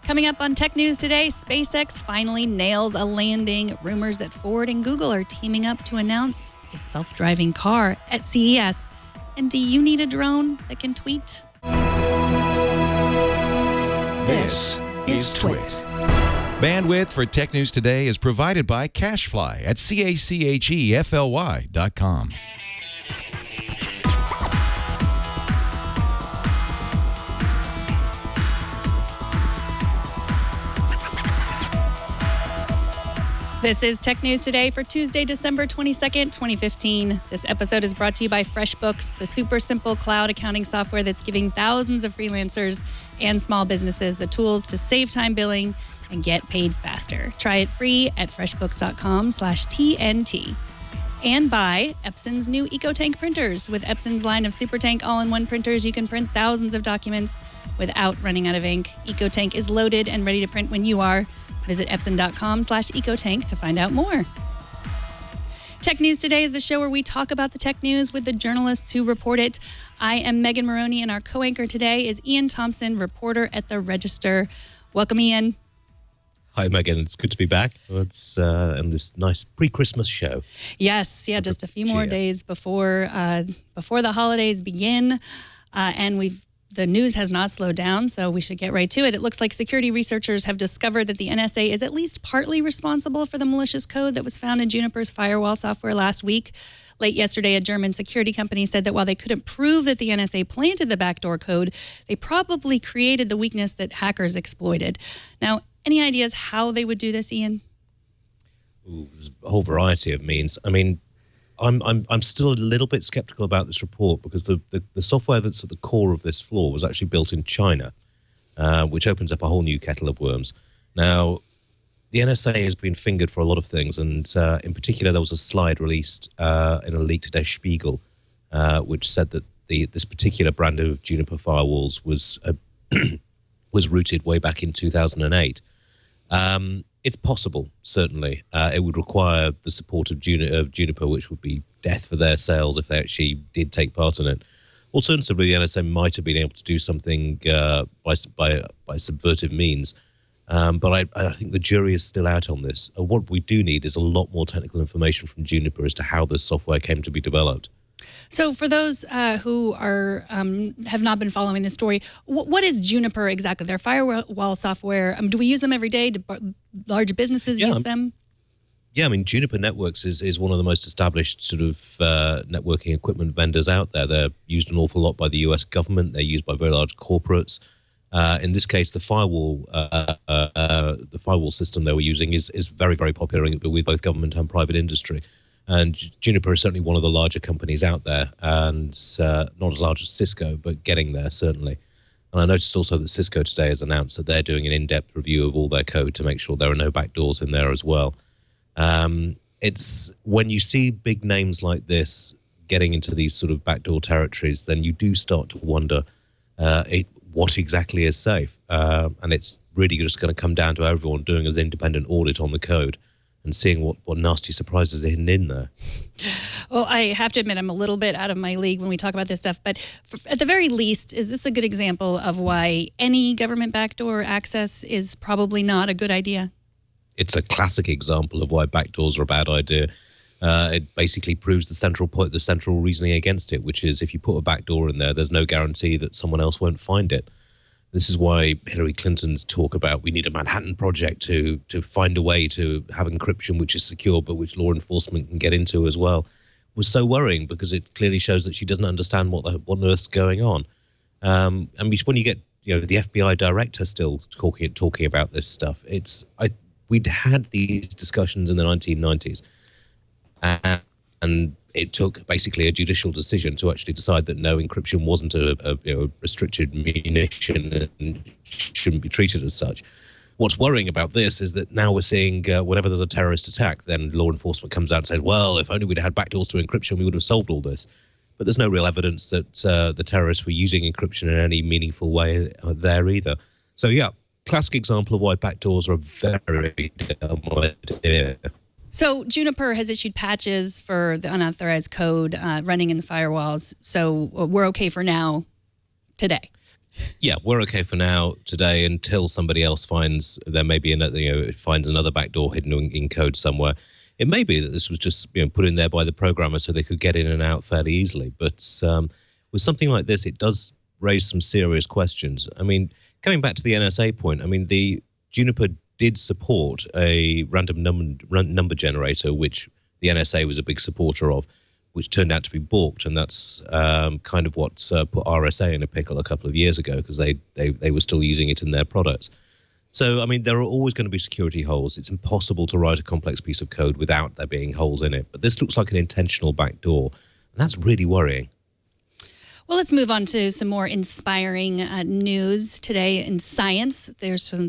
Coming up on Tech News today, SpaceX finally nails a landing. Rumors that Ford and Google are teaming up to announce a self-driving car at CES. And do you need a drone that can tweet? This is Twit. Bandwidth for Tech News Today is provided by CacheFly at CacheFly.com. This is Tech News Today for Tuesday, December 22nd, 2015. This episode is brought to you by FreshBooks, the super simple cloud accounting software that's giving thousands of freelancers and small businesses the tools to save time billing and get paid faster. Try it free at freshbooks.com/TNT. And by Epson's new EcoTank printers. With Epson's line of SuperTank all-in-one printers, you can print thousands of documents without running out of ink. EcoTank is loaded and ready to print when you are. Visit Epson.com/EcoTank to find out more. Tech News Today is the show where we talk about the tech news with the journalists who report it. I am Megan Morrone, and our co-anchor today is Iain Thomson, reporter at The Register. Welcome, Iain. Hi, Megan. It's good to be back. It's in this nice pre-Christmas show. Yes, just a few more days before the holidays begin, and the news has not slowed down, so we should get right to it. It looks like security researchers have discovered that the NSA is at least partly responsible for the malicious code that was found in Juniper's firewall software last week. Late yesterday, a German security company said that while they couldn't prove that the NSA planted the backdoor code, they probably created the weakness that hackers exploited. Now, any ideas how they would do this, Iain? Ooh, there's a whole variety of means. I mean, I'm still a little bit skeptical about this report because the software that's at the core of this flaw was actually built in China, which opens up a whole new kettle of worms. Now, the NSA has been fingered for a lot of things, and in particular, there was a slide released in a leak to Der Spiegel, which said that this particular brand of Juniper firewalls was rooted way back in 2008. It's possible, certainly. It would require the support of Juniper, which would be death for their sales if they actually did take part in it. Alternatively, the NSA might have been able to do something by subversive means. But I think the jury is still out on this. What we do need is a lot more technical information from Juniper as to how this software came to be developed. So for those who have not been following this story, what is Juniper exactly? Their firewall software. Do we use them every day? Do large businesses use them? Yeah, I mean, Juniper Networks is one of the most established sort of networking equipment vendors out there. They're used an awful lot by the US government. They're used by very large corporates. In this case, the firewall system they were using is very, very popular with both government and private industry. And Juniper is certainly one of the larger companies out there, and not as large as Cisco, but getting there, certainly. And I noticed also that Cisco today has announced that they're doing an in-depth review of all their code to make sure there are no backdoors in there as well. It's when you see big names like this getting into these sort of backdoor territories, then you do start to wonder what exactly is safe. And it's really just going to come down to everyone doing an independent audit on the code and seeing what nasty surprises are hidden in there. Well, I have to admit I'm a little bit out of my league when we talk about this stuff, but at the very least, is this a good example of why any government backdoor access is probably not a good idea? It's a classic example of why backdoors are a bad idea. It basically proves the central reasoning against it, which is if you put a backdoor in there, there's no guarantee that someone else won't find it. This is why Hillary Clinton's talk about we need a Manhattan Project to find a way to have encryption which is secure but which law enforcement can get into as well was so worrying, because it clearly shows that she doesn't understand what on earth's going on. And when you get the FBI director still talking about this stuff, we'd had these discussions in the 1990s, and it took basically a judicial decision to actually decide that no, encryption wasn't a restricted munition and shouldn't be treated as such. What's worrying about this is that now we're seeing whenever there's a terrorist attack, then law enforcement comes out and says, well, if only we'd had backdoors to encryption, we would have solved all this. But there's no real evidence that the terrorists were using encryption in any meaningful way there either. So, yeah, classic example of why backdoors are a very dumb idea. So Juniper has issued patches for the unauthorized code running in the firewalls. So we're okay for now today. Yeah, we're okay for now today until somebody else finds there may be another, finds another backdoor hidden in code somewhere. It may be that this was just put in there by the programmer so they could get in and out fairly easily. But with something like this, it does raise some serious questions. I mean, coming back to the NSA point, I mean, the Juniper did support a random number generator, which the NSA was a big supporter of, which turned out to be balked, and that's kind of what put RSA in a pickle a couple of years ago, because they were still using it in their products. So, I mean, there are always going to be security holes. It's impossible to write a complex piece of code without there being holes in it. But this looks like an intentional backdoor, and that's really worrying. Well, let's move on to some more inspiring news today in science.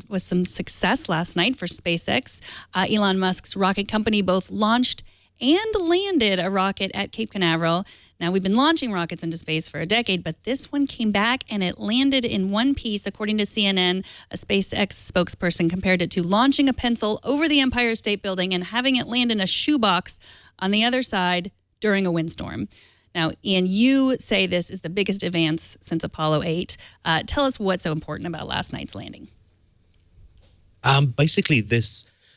Was some success last night for SpaceX. Elon Musk's rocket company both launched and landed a rocket at Cape Canaveral. Now, we've been launching rockets into space for a decade, but this one came back and it landed in one piece. According to CNN, a SpaceX spokesperson compared it to launching a pencil over the Empire State Building and having it land in a shoebox on the other side during a windstorm. Now, Iain, you say this is the biggest advance since Apollo 8. Tell us what's so important about last night's landing. Basically,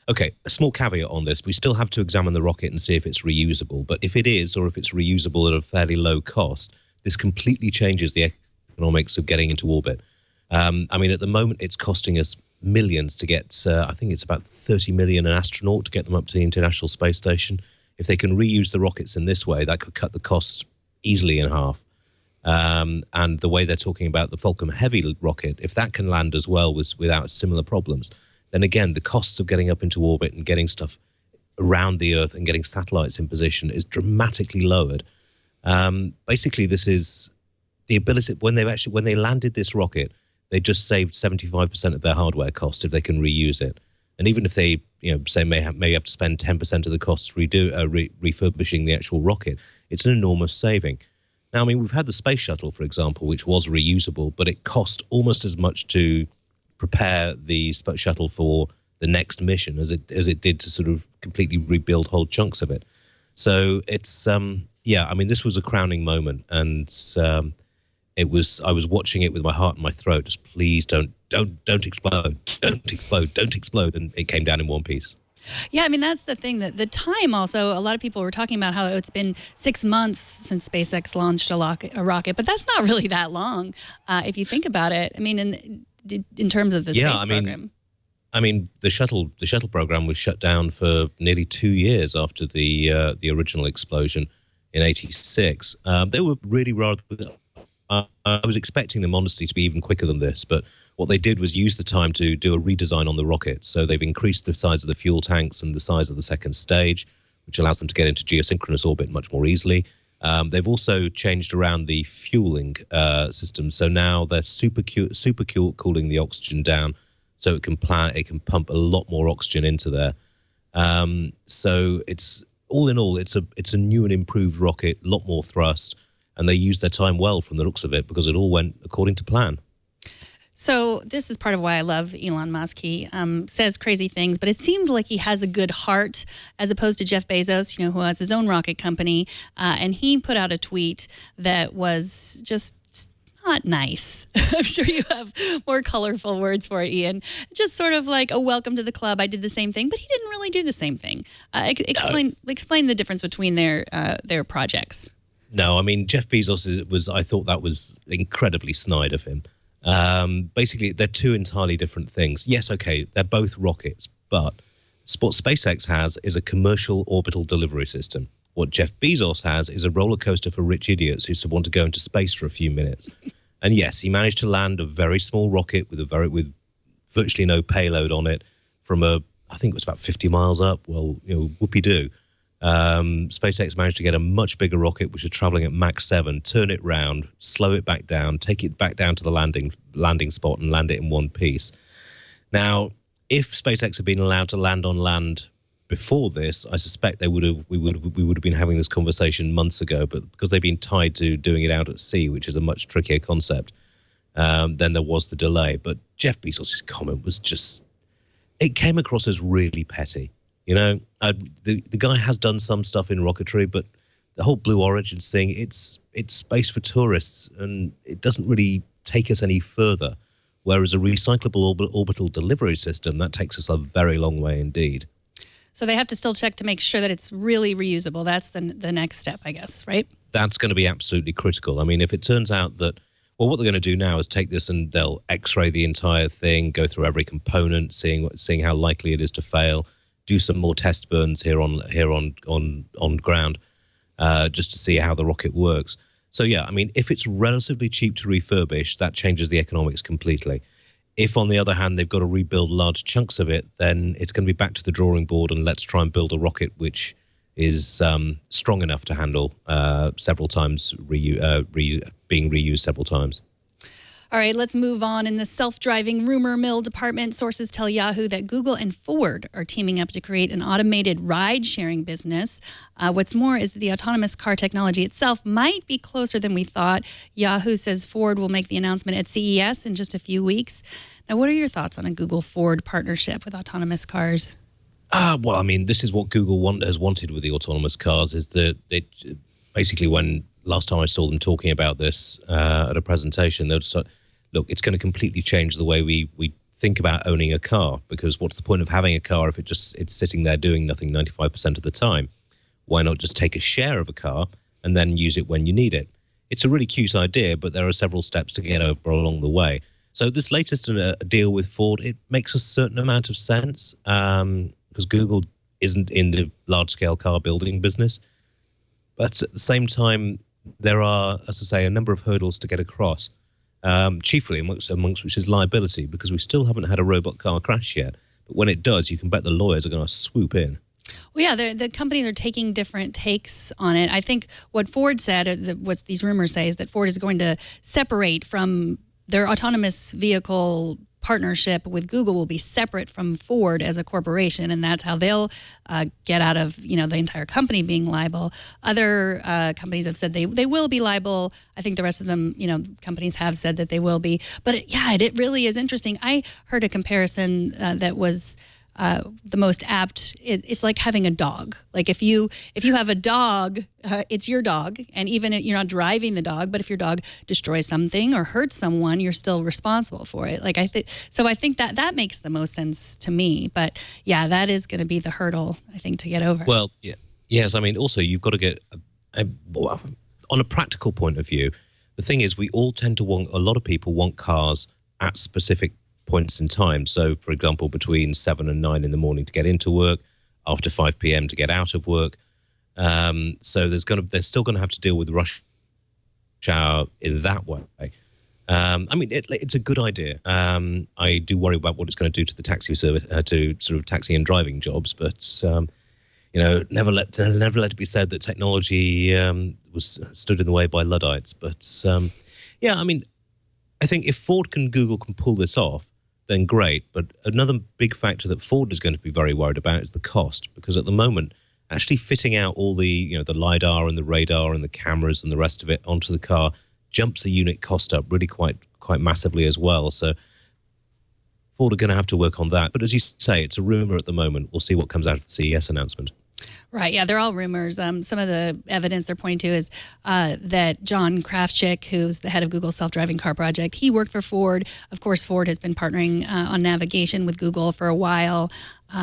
okay, a small caveat on this. We still have to examine the rocket and see if it's reusable. But if it is, or if it's reusable at a fairly low cost, this completely changes the economics of getting into orbit. I mean, at the moment, it's costing us millions to get, I think it's about 30 million an astronaut to get them up to the International Space Station. If they can reuse the rockets in this way, that could cut the costs easily in half. And the way they're talking about the Falcon Heavy rocket, if that can land as well without similar problems, then again, the costs of getting up into orbit and getting stuff around the Earth and getting satellites in position is dramatically lowered. Basically, this is the ability, when they landed this rocket, they just saved 75% of their hardware costs if they can reuse it. And even if they, say may have to spend 10% of the costs refurbishing the actual rocket, it's an enormous saving. Now, I mean, we've had the space shuttle, for example, which was reusable, but it cost almost as much to prepare the space shuttle for the next mission as it did to sort of completely rebuild whole chunks of it. So it's I mean, this was a crowning moment, and I was watching it with my heart in my throat, just please don't explode, don't explode, and it came down in one piece. Yeah, I mean, that's the thing. That the time also, a lot of people were talking about how it's been 6 months since SpaceX launched a rocket, but that's not really that long if you think about it. I mean, in terms of the space program. I mean, the shuttle program was shut down for nearly 2 years after the original explosion in '86. They were really rather. I was expecting them, honestly, to be even quicker than this, but what they did was use the time to do a redesign on the rocket. So they've increased the size of the fuel tanks and the size of the second stage, which allows them to get into geosynchronous orbit much more easily. They've also changed around the fueling system. So now they're super cooling the oxygen down, so it can pump a lot more oxygen into there. So it's all in all, it's a new and improved rocket, a lot more thrust. And they used their time well from the looks of it because it all went according to plan. So this is part of why I love Elon Musk. He says crazy things, but it seems like he has a good heart as opposed to Jeff Bezos, who has his own rocket company. And he put out a tweet that was just not nice. I'm sure you have more colorful words for it, Iain. Just sort of like a welcome to the club. I did the same thing, but he didn't really do the same thing. Explain the difference between their projects. No, I mean, Jeff Bezos I thought that was incredibly snide of him. Basically, they're two entirely different things. Yes, okay, they're both rockets, but what SpaceX has is a commercial orbital delivery system. What Jeff Bezos has is a roller coaster for rich idiots who want to go into space for a few minutes. And yes, he managed to land a very small rocket with virtually no payload on it from I think it was about 50 miles up. Well, whoopee-doo. SpaceX managed to get a much bigger rocket, which was traveling at Mach 7, turn it round, slow it back down, take it back down to the landing spot and land it in one piece. Now, if SpaceX had been allowed to land on land before this, I suspect we would have been having this conversation months ago, but because they've been tied to doing it out at sea, which is a much trickier concept, then there was the delay. But Jeff Bezos' comment was it came across as really petty. The guy has done some stuff in rocketry, but the whole Blue Origins thing, it's space for tourists, and it doesn't really take us any further. Whereas a recyclable orbital delivery system, that takes us a very long way indeed. So they have to still check to make sure that it's really reusable. That's the next step, I guess, right? That's going to be absolutely critical. I mean, if it turns out that, well, what they're going to do now is take this and they'll X-ray the entire thing, go through every component, seeing how likely it is to fail, do some more test burns here on ground, just to see how the rocket works. So yeah, I mean, if it's relatively cheap to refurbish, that changes the economics completely. If, on the other hand, they've got to rebuild large chunks of it, then it's going to be back to the drawing board and let's try and build a rocket which is strong enough to handle several times, being reused several times. All right, let's move on. In the self-driving rumor mill department, sources tell Yahoo that Google and Ford are teaming up to create an automated ride-sharing business. What's more is the autonomous car technology itself might be closer than we thought. Yahoo says Ford will make the announcement at CES in just a few weeks. Now, what are your thoughts on a Google-Ford partnership with autonomous cars? Well, I mean, this is what Google has wanted with the autonomous cars, is that it basically, when last time I saw them talking about this at a presentation, they were look, it's going to completely change the way we think about owning a car, because what's the point of having a car if it's sitting there doing nothing 95% of the time? Why not just take a share of a car and then use it when you need it? It's a really cute idea, but there are several steps to get over along the way. So this latest deal with Ford, it makes a certain amount of sense, because Google isn't in the large-scale car building business. But at the same time, there are, as I say, a number of hurdles to get across, chiefly amongst which is liability, because we still haven't had a robot car crash yet. But when it does, you can bet the lawyers are going to swoop in. Well, yeah, the companies are taking different takes on it. I think what Ford said, what these rumors say, is that Ford is going to separate from their autonomous vehicle partnership with Google, will be separate from Ford as a corporation, and that's how they'll get out of the entire company being liable. Other companies have said they will be liable. I think the rest of them, companies have said that they will be. But it really is interesting. I heard a comparison that was the most apt. It's like having a dog. Like if you have a dog, it's your dog, and even if you're not driving the dog, but if your dog destroys something or hurts someone, you're still responsible for it. Like I think that makes the most sense to me. But yeah, that is going to be the hurdle, I think, to get over. Well, yeah, yes. I mean, also you've got to get on a practical point of view. The thing is, we all tend to want. A lot of people want cars at specific points in time. So, for example, between 7 and 9 in the morning to get into work, after 5 p.m. to get out of work. So they're still going to have to deal with rush hour in that way. I mean, it's a good idea. I do worry about what it's going to do to the taxi service, to sort of taxi and driving jobs. But never let it be said that technology was stood in the way by Luddites. But yeah, I mean, I think if Ford and Google can pull this off, then great. But another big factor that Ford is going to be very worried about is the cost, because at the moment, actually fitting out all the the LiDAR and the radar and the cameras and the rest of it onto the car jumps the unit cost up really quite massively as well. So Ford are going to have to work on that. But as you say, it's a rumor at the moment. We'll see what comes out of the CES announcement. Right. Yeah, they're all rumors. Some of the evidence they're pointing to is that John Krafchick, who's the head of Google's self-driving car project, he worked for Ford. Of course, Ford has been partnering on navigation with Google for a while.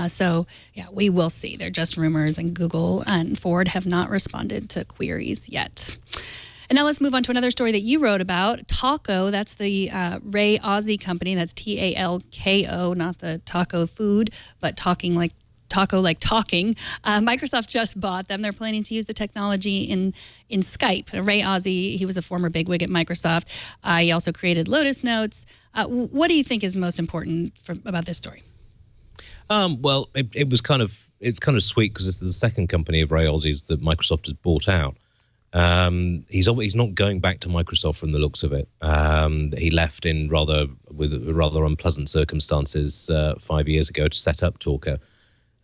So, yeah, we will see. They're just rumors, and Google and Ford have not responded to queries yet. And now let's move on to another story that you wrote about. Talko, that's the Ray Aussie company. That's Talko, not the taco food, but talking like Taco like talking. Microsoft just bought them. They're planning to use the technology in Skype. Ray Aussie, he was a former bigwig at Microsoft. He also created Lotus Notes. What do you think is most important about this story? Well, it's kind of sweet because it's the second company of Ray Aussie's that Microsoft has bought out. He's not going back to Microsoft from the looks of it. He left with rather unpleasant circumstances 5 years ago to set up Talko.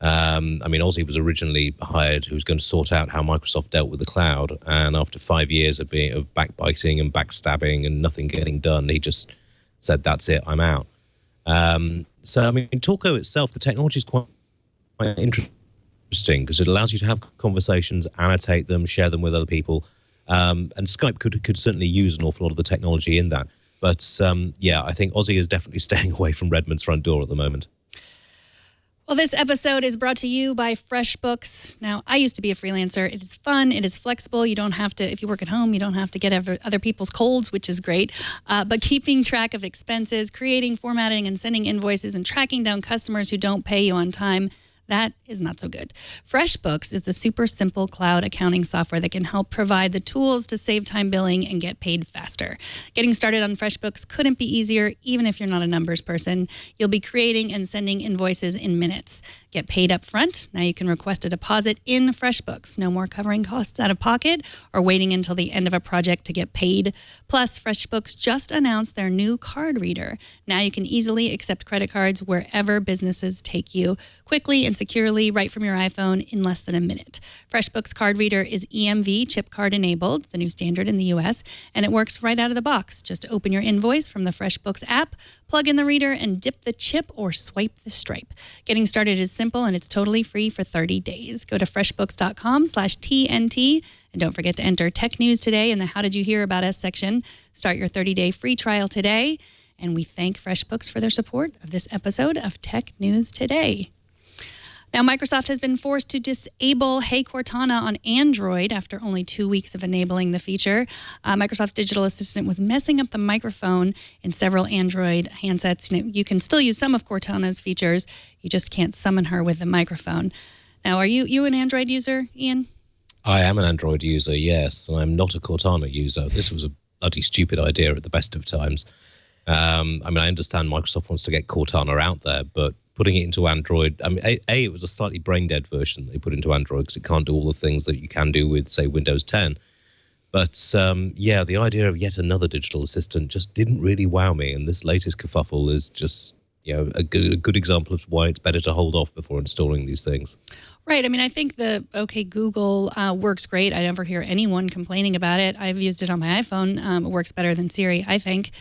I mean, Aussie was originally hired who was going to sort out how Microsoft dealt with the cloud, and after 5 years of backbiting and backstabbing and nothing getting done, he just said, "That's it, I'm out." So, I mean, Talko itself, the technology is quite interesting because it allows you to have conversations, annotate them, share them with other people, and Skype could certainly use an awful lot of the technology in that. But yeah, I think Aussie is definitely staying away from Redmond's front door at the moment. Well, this episode is brought to you by FreshBooks. Now, I used to be a freelancer. It is fun. It is flexible. You don't have to, if you work at home, you don't have to get other people's colds, which is great. But keeping track of expenses, creating, formatting, and sending invoices, and tracking down customers who don't pay you on time, that is not so good. FreshBooks is the super simple cloud accounting software that can help provide the tools to save time billing and get paid faster. Getting started on FreshBooks couldn't be easier, even if you're not a numbers person. You'll be creating and sending invoices in minutes. Get paid up front. Now you can request a deposit in FreshBooks. No more covering costs out of pocket or waiting until the end of a project to get paid. Plus, FreshBooks just announced their new card reader. Now you can easily accept credit cards wherever businesses take you, quickly and securely, right from your iPhone in less than a minute. FreshBooks card reader is EMV chip card enabled, the new standard in the US, and it works right out of the box. Just open your invoice from the FreshBooks app, plug in the reader, and dip the chip or swipe the stripe. Getting started is simple, and it's totally free for 30 days. Go to freshbooks.com/TNT, and don't forget to enter Tech News Today in the How Did You Hear About Us section. Start your 30-day free trial today, and we thank FreshBooks for their support of this episode of Tech News Today. Now, Microsoft has been forced to disable Hey Cortana on Android after only 2 weeks of enabling the feature. Microsoft's digital assistant was messing up the microphone in several Android handsets. You can still use some of Cortana's features. You just can't summon her with the microphone. Now, are you an Android user, Iain? I am an Android user, yes, and I'm not a Cortana user. This was a bloody stupid idea at the best of times. I mean, I understand Microsoft wants to get Cortana out there, but putting it into Android, I mean, it was a slightly brain-dead version they put into Android because it can't do all the things that you can do with, say, Windows 10. But, yeah, the idea of yet another digital assistant just didn't really wow me, and this latest kerfuffle is just, you know, a good example of why it's better to hold off before installing these things. Right. I mean, I think the OK Google works great. I never hear anyone complaining about it. I've used it on my iPhone. It works better than Siri, I think.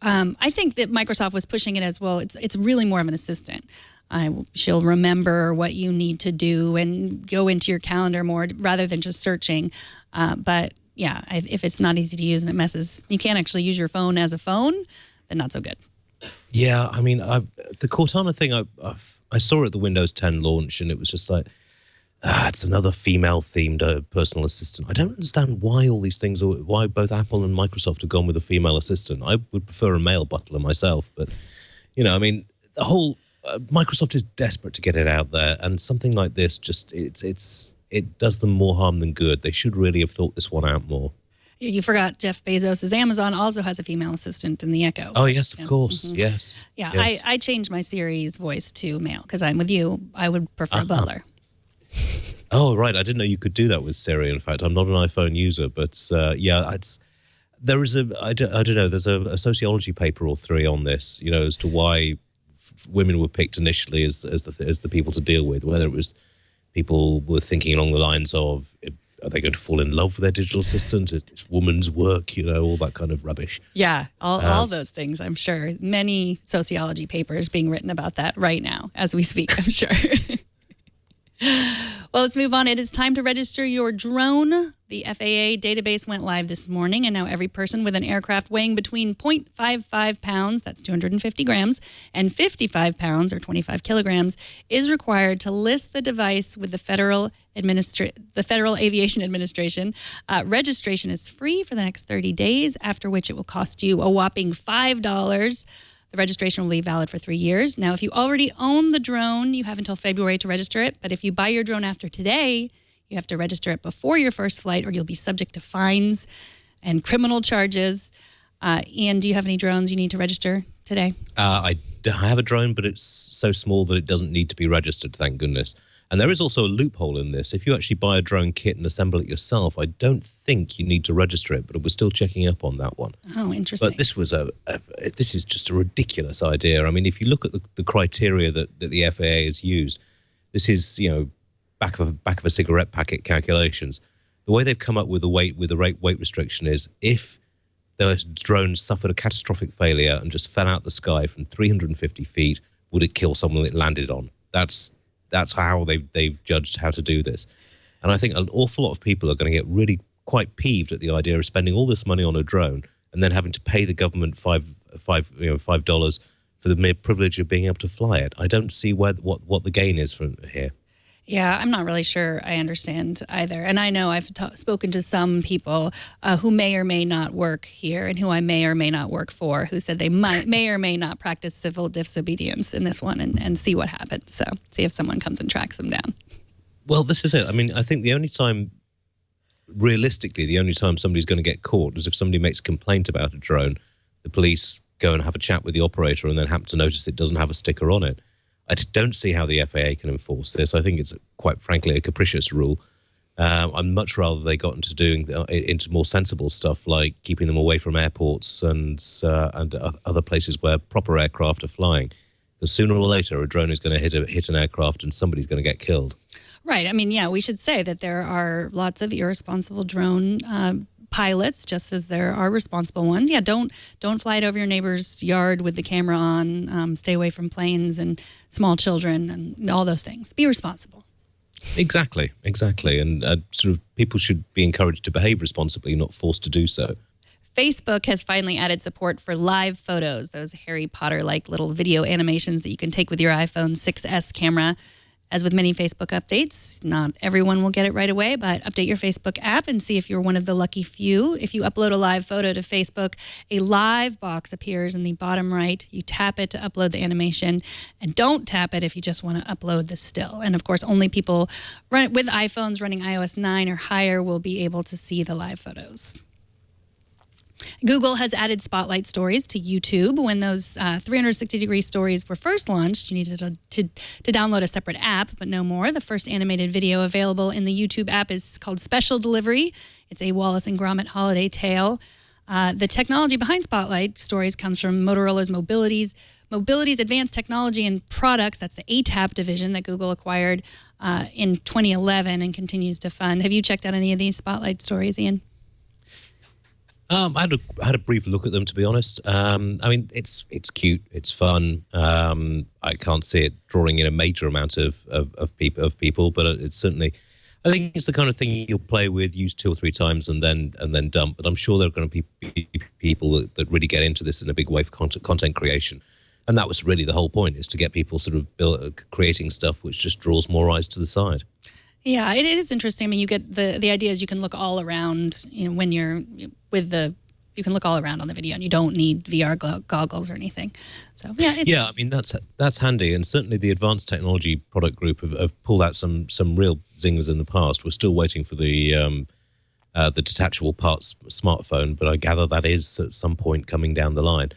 I think that Microsoft was pushing it as well. It's really more of an assistant. She'll remember what you need to do and go into your calendar more rather than just searching. But yeah, if it's not easy to use and it messes, you can't actually use your phone as a phone, then not so good. Yeah, I mean, the Cortana thing, I saw it at the Windows 10 launch, and it was just like, it's another female-themed personal assistant. I don't understand why all these things, why both Apple and Microsoft have gone with a female assistant. I would prefer a male butler myself, but, you know, I mean, the whole, Microsoft is desperate to get it out there, and something like this just, it does them more harm than good. They should really have thought this one out more. You forgot Jeff Bezos' Amazon also has a female assistant in the Echo. Oh, yes, of course. Mm-hmm. Yes. Yeah, yes. I changed my Siri's voice to male because I'm with you. I would prefer Butler. Oh, right. I didn't know you could do that with Siri. In fact, I'm not an iPhone user, but yeah, there is I don't know, there's a sociology paper or three on this, you know, as to why women were picked initially as the people to deal with, whether it was people were thinking along the lines of, are they going to fall in love with their digital assistant? It's woman's work, you know, all that kind of rubbish. Yeah, all those things, I'm sure. Many sociology papers being written about that right now as we speak, I'm sure. Well, let's move on. It is time to register your drone. The FAA database went live this morning, and now every person with an aircraft weighing between 0.55 pounds, that's 250 grams, and 55 pounds, or 25 kilograms, is required to list the device with the Federal Aviation Administration. Registration is free for the next 30 days, after which it will cost you a whopping $5. The registration will be valid for 3 years. Now, if you already own the drone, you have until February to register it. But if you buy your drone after today, you have to register it before your first flight, or you'll be subject to fines and criminal charges. Iain, do you have any drones you need to register today? I have a drone, but it's so small that it doesn't need to be registered, thank goodness. And there is also a loophole in this. If you actually buy a drone kit and assemble it yourself, I don't think you need to register it, but we're still checking up on that one. Oh, interesting. But this was this is just a ridiculous idea. I mean, if you look at the criteria that the FAA has used, this is, you know, back of a cigarette packet calculations. The way they've come up with the weight restriction is if the drone suffered a catastrophic failure and just fell out the sky from 350 feet, would it kill someone it landed on? That's how they've judged how to do this. And I think an awful lot of people are going to get really quite peeved at the idea of spending all this money on a drone and then having to pay the government $5 for the mere privilege of being able to fly it. I don't see what the gain is from here. Yeah, I'm not really sure I understand either. And I know I've spoken to some people who may or may not work here and who I may or may not work for, who said they may or may not practice civil disobedience in this one and see what happens. So see if someone comes and tracks them down. Well, this is it. I mean, I think realistically, the only time somebody's going to get caught is if somebody makes a complaint about a drone, the police go and have a chat with the operator and then happen to notice it doesn't have a sticker on it. I don't see how the FAA can enforce this. I think it's, quite frankly, a capricious rule. I'd much rather they got into more sensible stuff like keeping them away from airports and other places where proper aircraft are flying. Because sooner or later, a drone is going to hit an aircraft and somebody's going to get killed. Right. I mean, yeah, we should say that there are lots of irresponsible drone pilots, just as there are responsible ones. Yeah, don't fly it over your neighbor's yard with the camera on. Stay away from planes and small children and all those things. Be responsible. Exactly. And sort of people should be encouraged to behave responsibly, not forced to do so. Facebook has finally added support for live photos, those Harry Potter-like little video animations that you can take with your iPhone 6S camera. As with many Facebook updates, not everyone will get it right away, but update your Facebook app and see if you're one of the lucky few. If you upload a live photo to Facebook, a live box appears in the bottom right. You tap it to upload the animation, and don't tap it if you just want to upload the still. And of course, only people with iPhones running iOS 9 or higher will be able to see the live photos. Google has added Spotlight stories to YouTube. When those 360-degree stories were first launched, you needed to download a separate app, but no more. The first animated video available in the YouTube app is called Special Delivery. It's a Wallace and Gromit holiday tale. The technology behind Spotlight stories comes from Motorola's Mobility's advanced technology and products. That's the ATAP division that Google acquired in 2011 and continues to fund. Have you checked out any of these Spotlight stories, Iain? I had a brief look at them, to be honest. I mean, it's cute, it's fun. I can't see it drawing in a major amount of people, but it's certainly, I think it's the kind of thing you'll play with, use 2 or 3 times, and then dump. But I'm sure there are going to be people that really get into this in a big way for content creation, and that was really the whole point: is to get people sort of creating stuff which just draws more eyes to the side. Yeah, it is interesting. I mean, you get the idea is you can look all around, when you're you can look all around on the video and you don't need VR goggles or anything. So, yeah. I mean, that's handy. And certainly the Advanced Technology Product Group have pulled out some real zingers in the past. We're still waiting for the detachable parts smartphone, but I gather that is at some point coming down the line.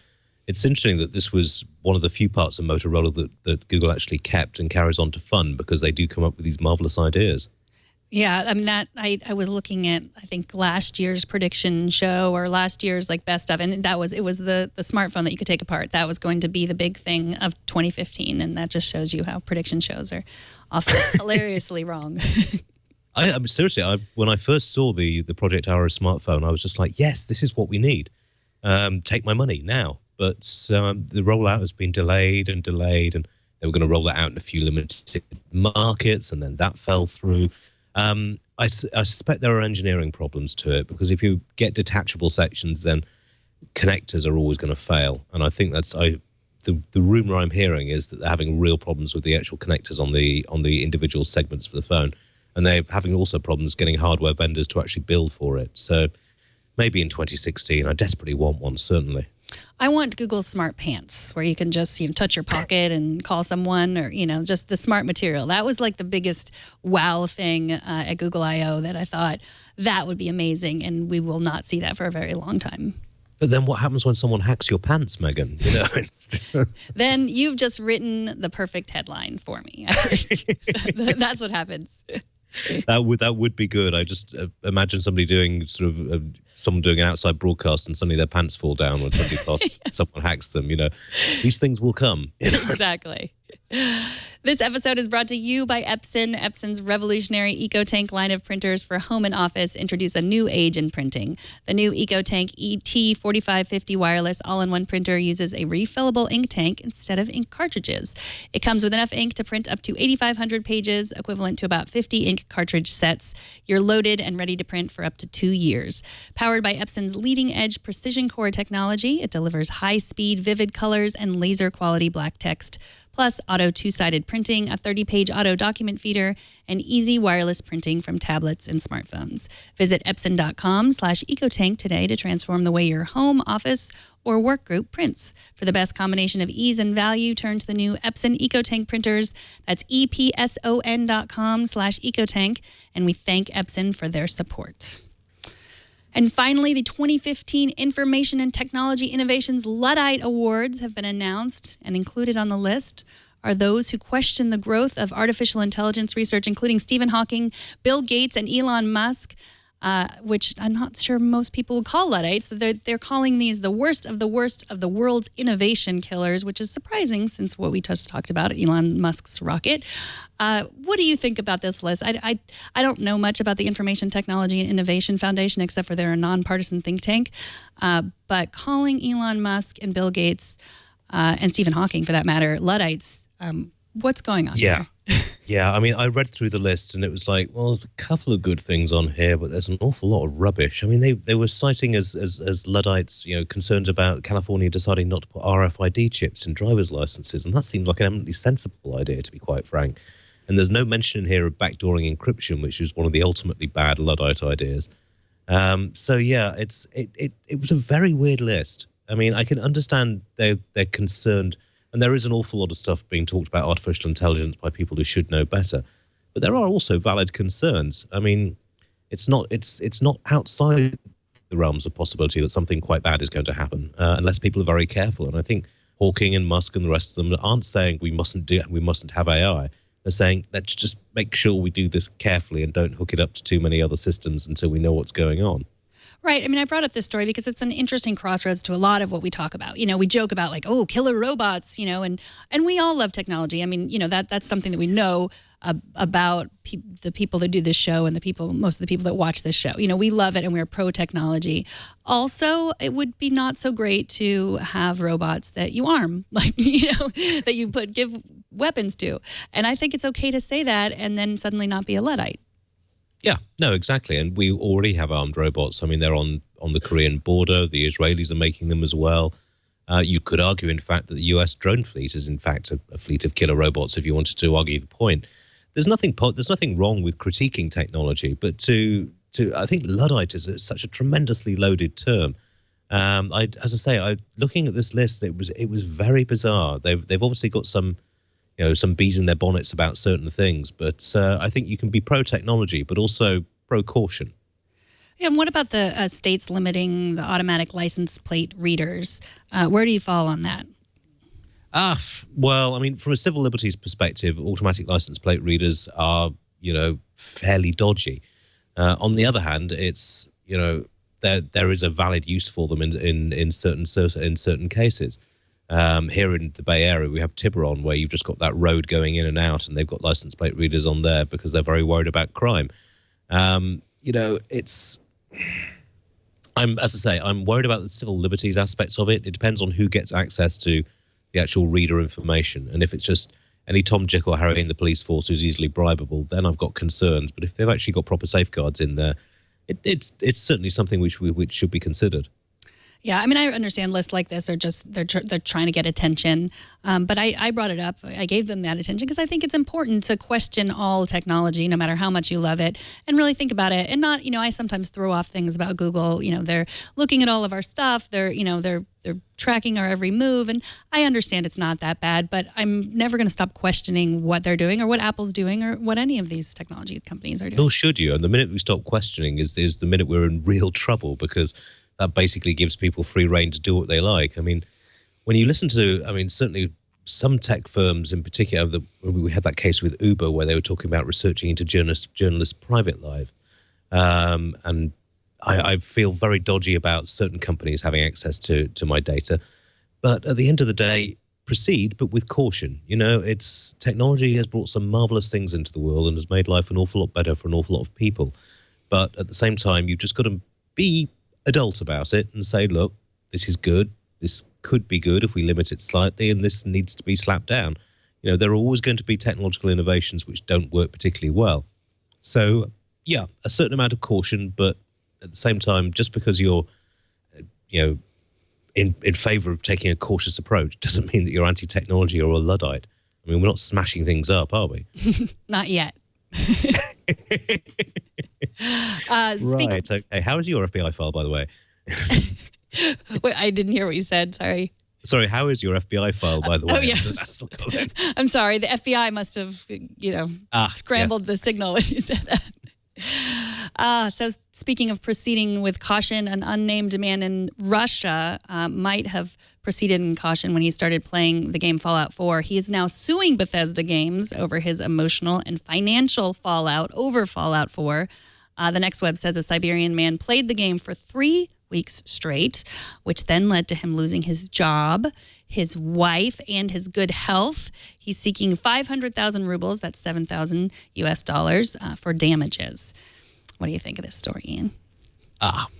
It's interesting that this was one of the few parts of Motorola that Google actually kept and carries on to fund, because they do come up with these marvelous ideas. Yeah, I mean, I was looking at, I think, last year's prediction show or last year's best of, and it was the smartphone that you could take apart. That was going to be the big thing of 2015, and that just shows you how prediction shows are often hilariously wrong. I mean, seriously, when I first saw the Project Arrow smartphone, I was just like, yes, this is what we need. Take my money now. But the rollout has been delayed, and they were going to roll that out in a few limited markets, and then that fell through. I suspect there are engineering problems to it, because if you get detachable sections, then connectors are always going to fail. And I think the rumor I'm hearing is that they're having real problems with the actual connectors on the individual segments for the phone, and they're having also problems getting hardware vendors to actually build for it. So maybe in 2016, I desperately want one, certainly. I want Google Smart Pants, where you can just touch your pocket and call someone, or just the smart material. That was like the biggest wow thing at Google I/O that I thought that would be amazing, and we will not see that for a very long time. But then what happens when someone hacks your pants, Megan? Then you've just written the perfect headline for me. I think. So that's what happens. That would be good. I just imagine somebody doing someone doing an outside broadcast, and suddenly their pants fall down when someone hacks them. These things will come. Exactly. This episode is brought to you by Epson. Epson's revolutionary EcoTank line of printers for home and office introduce a new age in printing. The new EcoTank ET4550 wireless all-in-one printer uses a refillable ink tank instead of ink cartridges. It comes with enough ink to print up to 8,500 pages, equivalent to about 50 ink cartridge sets. You're loaded and ready to print for up to 2 years. Powered by Epson's leading-edge precision core technology, it delivers high-speed, vivid colors and laser-quality black text, plus auto two-sided printing, a 30-page auto document feeder, and easy wireless printing from tablets and smartphones. Visit Epson.com/EcoTank today to transform the way your home, office, or work group prints. For the best combination of ease and value, turn to the new Epson EcoTank printers. That's EPSON.com/EcoTank, and we thank Epson for their support. And finally, the 2015 Information and Technology Innovations Luddite Awards have been announced, and included on the list are those who question the growth of artificial intelligence research, including Stephen Hawking, Bill Gates, and Elon Musk, which I'm not sure most people would call Luddites. They're calling these the worst of the world's innovation killers, which is surprising since what we just talked about, Elon Musk's rocket. What do you think about this list? I don't know much about the Information Technology and Innovation Foundation, except for they're a nonpartisan think tank. But calling Elon Musk and Bill Gates and Stephen Hawking, for that matter, Luddites, what's going on here? Yeah, I mean, I read through the list and it was like, well, there's a couple of good things on here, but there's an awful lot of rubbish. I mean, they were citing as Luddites, concerns about California deciding not to put RFID chips in driver's licenses, and that seems like an eminently sensible idea, to be quite frank. And there's no mention in here of backdooring encryption, which is one of the ultimately bad Luddite ideas. So yeah, it was a very weird list. I mean, I can understand they're concerned. And there is an awful lot of stuff being talked about artificial intelligence by people who should know better. But there are also valid concerns. I mean, it's not outside the realms of possibility that something quite bad is going to happen unless people are very careful. And I think Hawking and Musk and the rest of them aren't saying we mustn't do it, we mustn't have AI. They're saying let's just make sure we do this carefully and don't hook it up to too many other systems until we know what's going on. Right. I mean, I brought up this story because it's an interesting crossroads to a lot of what we talk about. We joke about like, oh, killer robots, and we all love technology. I mean, that's something that we know about the people that do this show and most of the people that watch this show. We love it and we're pro technology. Also, it would be not so great to have robots that you arm, like, that you give weapons to. And I think it's okay to say that and then suddenly not be a Luddite. Yeah, no, exactly. And we already have armed robots. I mean, they're on the Korean border. The Israelis are making them as well. You could argue, in fact, that the US drone fleet is, in fact, a fleet of killer robots, if you wanted to argue the point. There's nothing wrong with critiquing technology, but I think Luddite is such a tremendously loaded term. Looking at this list, it was very bizarre. They've obviously got some bees in their bonnets about certain things, but I think you can be pro-technology, but also pro-caution. Yeah, and what about the states limiting the automatic license plate readers? Where do you fall on that? Well, I mean, from a civil liberties perspective, automatic license plate readers are, fairly dodgy. On the other hand, it's, there is a valid use for them in certain cases. Here in the Bay Area, we have Tiburon, where you've just got that road going in and out, and they've got license plate readers on there because they're very worried about crime. I'm worried about the civil liberties aspects of it. It depends on who gets access to the actual reader information. And if it's just any Tom, Dick or Harry in the police force who's easily bribable, then I've got concerns. But if they've actually got proper safeguards in there, it's certainly something which should be considered. Yeah, I mean, I understand lists like this are just, they're trying to get attention. But I brought it up. I gave them that attention because I think it's important to question all technology, no matter how much you love it, and really think about it. And not, I sometimes throw off things about Google. They're looking at all of our stuff. They're tracking our every move. And I understand it's not that bad, but I'm never going to stop questioning what they're doing or what Apple's doing or what any of these technology companies are doing. Nor should you. And the minute we stop questioning is the minute we're in real trouble, because that basically gives people free rein to do what they like. I mean, when you listen to, certainly some tech firms in particular, we had that case with Uber where they were talking about researching into journalists' private life. And I feel very dodgy about certain companies having access to my data. But at the end of the day, proceed, but with caution. You know, it's technology has brought some marvelous things into the world and has made life an awful lot better for an awful lot of people. But at the same time, you've just got to be adult about it and say, look, this is good. This could be good if we limit it slightly, and this needs to be slapped down. You know, there are always going to be technological innovations which don't work particularly well. So, yeah, a certain amount of caution, but at the same time, just because you're, you know, in favor of taking a cautious approach doesn't mean that you're anti-technology or a Luddite. I mean, we're not smashing things up, are we? Not yet. Right. Okay. How is your FBI file, by the way? Wait, I didn't hear what you said. Sorry. Sorry, how is your FBI file, by the way? Oh, yes. I'm sorry. The FBI must have, scrambled the signal when you said that. So speaking of proceeding with caution, an unnamed man in Russia might have proceeded in caution when he started playing the game Fallout 4. He is now suing Bethesda Games over his emotional and financial fallout over Fallout 4. The next web says a Siberian man played the game for 3 weeks straight, which then led to him losing his job, his wife, and his good health. He's seeking 500,000 rubles, that's $7,000 US, for damages. What do you think of this story, Ian?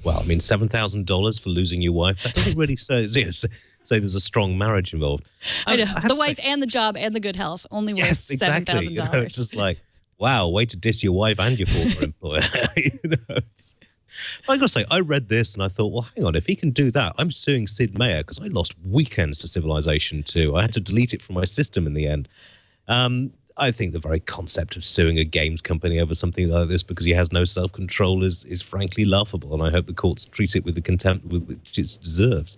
Well, I mean, $7,000 for losing your wife, that doesn't really say there's a strong marriage involved. I know, the wife and the job and the good health, only worth $7,000. You know, it's just like, wow, way to diss your wife and your former employer. I got to say, I read this and I thought, well, hang on, if he can do that, I'm suing Sid Meier because I lost Weekends to Civilization 2. I had to delete it from my system in the end. I think the very concept of suing a games company over something like this because he has no self-control is frankly laughable, and I hope the courts treat it with the contempt which it deserves.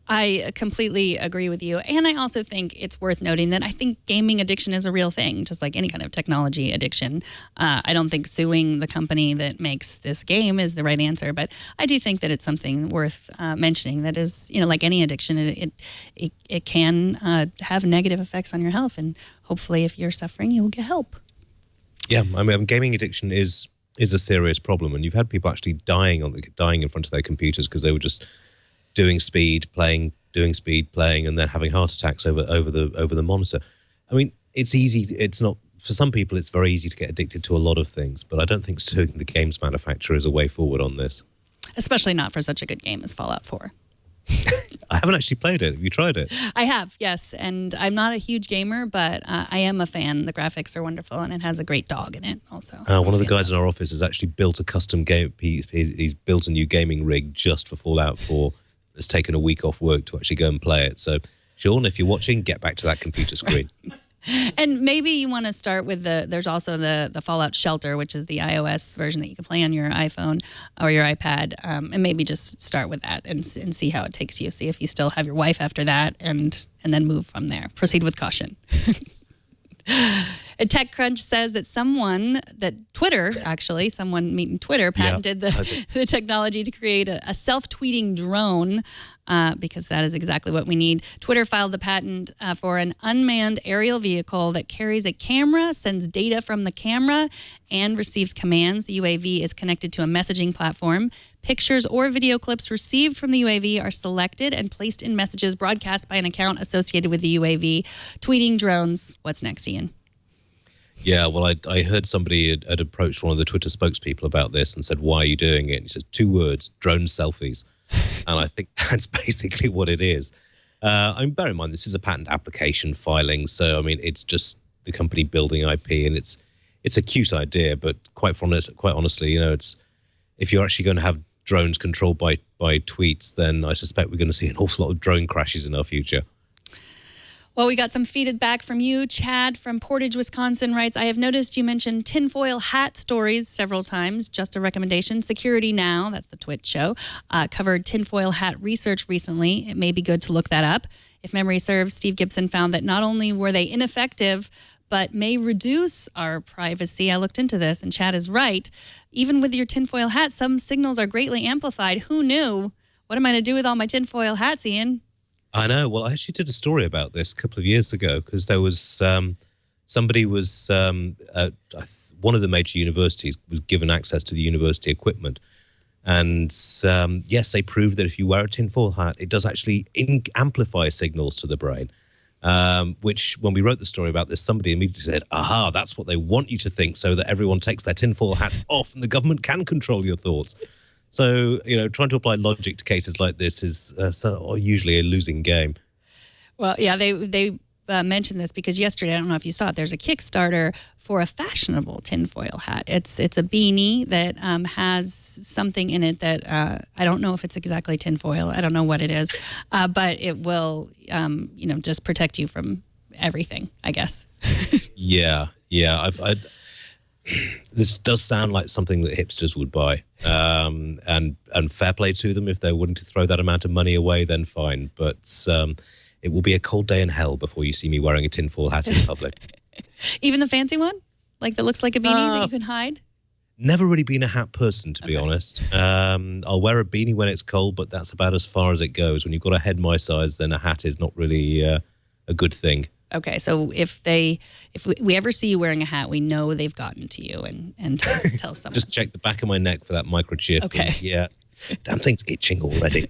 I completely agree with you. And I also think it's worth noting that I think gaming addiction is a real thing, just like any kind of technology addiction. I don't think suing the company that makes this game is the right answer, but I do think that it's something worth mentioning that is, like any addiction, it can have negative effects on your health. And hopefully if you're suffering, you'll get help. Yeah, I mean, gaming addiction is a serious problem. And you've had people actually dying in front of their computers because they were just doing speed playing, and then having heart attacks over the monitor. I mean, it's easy. It's not for some people. It's very easy to get addicted to a lot of things, but I don't think suing the games manufacturer is a way forward on this. Especially not for such a good game as Fallout 4. I haven't actually played it. Have you tried it? I have, yes. And I'm not a huge gamer, but I am a fan. The graphics are wonderful, and it has a great dog in it also. One of the guys in our office has actually built a custom game. He's built a new gaming rig just for Fallout 4. Has taken a week off work to actually go and play it. So, Sean, if you're watching, get back to that computer screen. And maybe you want to start with there's also the Fallout Shelter, which is the iOS version that you can play on your iPhone or your iPad, and maybe just start with that and see how it takes you. See if you still have your wife after that, and then move from there. Proceed with caution. TechCrunch says that someone meeting Twitter patented the technology to create a self-tweeting drone because that is exactly what we need. Twitter filed the patent for an unmanned aerial vehicle that carries a camera, sends data from the camera, and receives commands. The UAV is connected to a messaging platform. Pictures or video clips received from the UAV are selected and placed in messages broadcast by an account associated with the UAV. Tweeting drones. What's next, Ian? Yeah, well, I heard somebody had approached one of the Twitter spokespeople about this and said, why are you doing it? And he said, 2 words, drone selfies. And I think that's basically what it is. I mean, bear in mind, this is a patent application filing. So, I mean, it's just the company building IP, and it's a cute idea. But quite honestly, it's if you're actually going to have drones controlled by tweets, then I suspect we're going to see an awful lot of drone crashes in our future. Well, we got some feedback from you. Chad from Portage, Wisconsin writes, I have noticed you mentioned tinfoil hat stories several times. Just a recommendation. Security Now, that's the Twitch show, covered tinfoil hat research recently. It may be good to look that up. If memory serves, Steve Gibson found that not only were they ineffective, but may reduce our privacy. I looked into this, and Chad is right. Even with your tinfoil hat, some signals are greatly amplified. Who knew? What am I to do with all my tinfoil hats, Ian? I know. Well, I actually did a story about this a couple of years ago because there was somebody was one of the major universities was given access to the university equipment. And yes, they proved that if you wear a tinfoil hat, it does actually amplify signals to the brain. which when we wrote the story about this, somebody immediately said, aha, that's what they want you to think, so that everyone takes their tinfoil hats off and the government can control your thoughts. So, trying to apply logic to cases like this is usually a losing game. Well, yeah, they mentioned this because yesterday, I don't know if you saw it, there's a Kickstarter for a fashionable tinfoil hat. It's a beanie that has something in it that I don't know if it's exactly tinfoil. I don't know what it is, but it will, just protect you from everything, I guess. Yeah. This does sound like something that hipsters would buy, and fair play to them. If they're willing to throw that amount of money away, then fine. But it will be a cold day in hell before you see me wearing a tinfoil hat in public. Even the fancy one? Like that looks like a beanie that you can hide? Never really been a hat person, to be honest. I'll wear a beanie when it's cold, but that's about as far as it goes. When you've got a head my size, then a hat is not really a good thing. Okay, so if we ever see you wearing a hat, we know they've gotten to you and tell someone. Just check the back of my neck for that microchip. Okay. Yeah. Damn thing's itching already.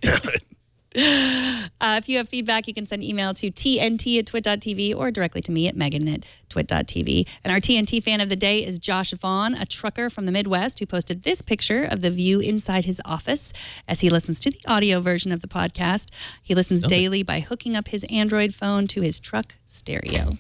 If you have feedback, you can send email to tnt@twit.tv or directly to me at megan@twit.tv. And our TNT fan of the day is Josh Vaughn, a trucker from the Midwest who posted this picture of the view inside his office as he listens to the audio version of the podcast. He listens daily by hooking up his Android phone to his truck stereo.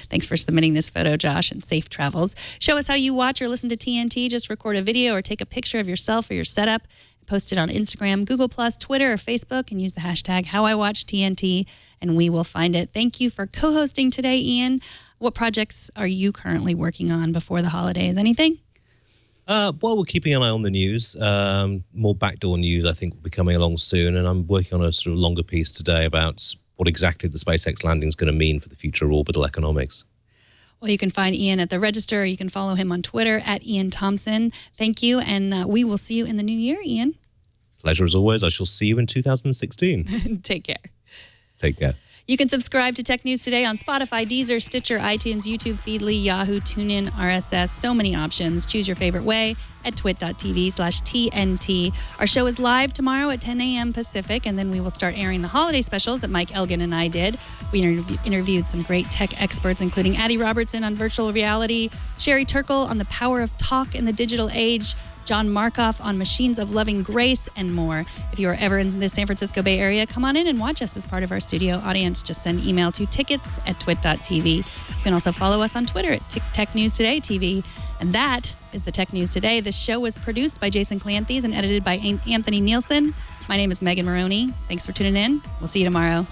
Thanks for submitting this photo, Josh, and safe travels. Show us how you watch or listen to TNT. Just record a video or take a picture of yourself or your setup. Post it on Instagram, Google+, Twitter, or Facebook, and use the hashtag HowIWatchTNT, and we will find it. Thank you for co-hosting today, Iain. What projects are you currently working on before the holidays? Anything? Well, we're keeping an eye on the news. More backdoor news, I think, will be coming along soon, and I'm working on a sort of longer piece today about what exactly the SpaceX landing is going to mean for the future of orbital economics. Well, you can find Iain at the Register. You can follow him on Twitter at Iain Thomson. Thank you, and we will see you in the new year, Iain. Pleasure as always. I shall see you in 2016. Take care. Take care. You can subscribe to Tech News Today on Spotify, Deezer, Stitcher, iTunes, YouTube, Feedly, Yahoo, TuneIn, RSS. So many options. Choose your favorite way at twit.tv/TNT. Our show is live tomorrow at 10 a.m. Pacific, and then we will start airing the holiday specials that Mike Elgin and I did. We interviewed some great tech experts, including Addie Robertson on virtual reality, Sherry Turkle on the power of talk in the digital age, John Markoff on Machines of Loving Grace, and more. If you are ever in the San Francisco Bay Area, come on in and watch us as part of our studio audience. Just send email to tickets@twit.tv. You can also follow us on Twitter at Tech News Today TV. And that is the Tech News Today. This show was produced by Jason Cleanthes and edited by Anthony Nielsen. My name is Megan Morrone. Thanks for tuning in. We'll see you tomorrow.